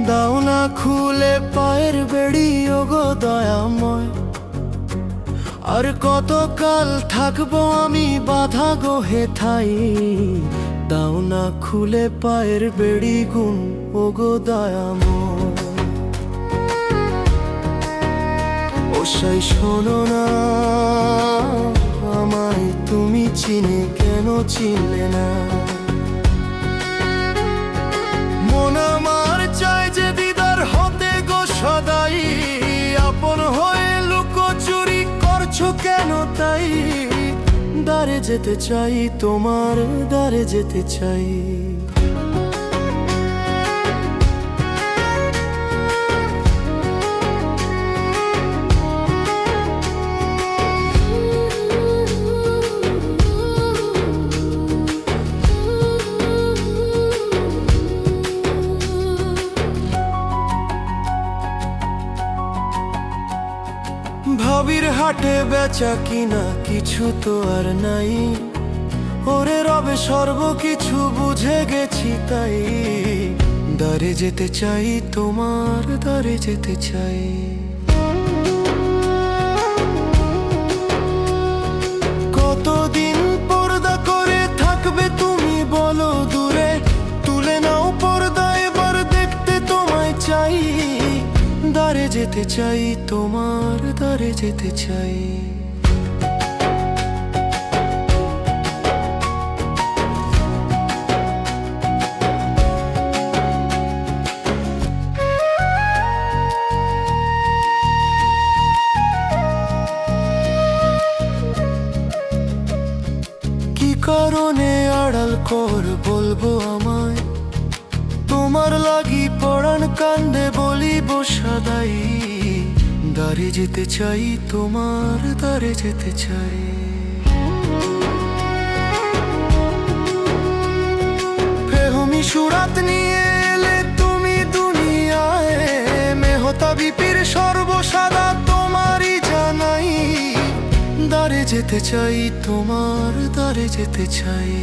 দাও না খুলে পায়ের বেড়ি ওগো দয়াময়। আর কতকাল থাকবো আমি বাধা গো হেথাই, দাও না খুলে পায়ের বেড়ি গুণ ওগো দয়াময়। ওসাই শোনো না আমায়, তুমি চিনে কেন চিনলে না? মন আমার চায় যে দিদার হতে গো সদাই, আপন হয়ে লুকোচুরি করছো কেন তাই? দাঁড়ে যেতে চাই, তোমার দাঁড়ে যেতে চাই। ভাবির হাটে বেচা কিনা কিছু তো আর নাই, ওরে রবে সর্বকিছু বুঝে গেছি তাই। দাঁড়ে যেতে চাই, তোমার দাঁড়ে যেতে চাই। কতদিন পর্দা করে থাকবে তুমি বলো দূরে? তুলে নাও পর্দা এবার দেখতে তোমায় চাই। দাঁড়ে যেতে চাই, তোমার দাঁড়ে যেতে চাই। কি কারণে আড়াল কর বলবো আমায়? তোমার লাগি পরাণ কান্দে বলিব সদাই। দাঁড়ে যেতে চাই, তোমার দাঁড়ে যেতে চাই। ফেহমি সুরাত নিয়ে এলে তুমি দুনিয়ায়, মেহতাবি পীর সর্বসাদা তোমারই জানাই। দাঁড়ে যেতে চাই, তোমার দাঁড়ে যেতে চাই।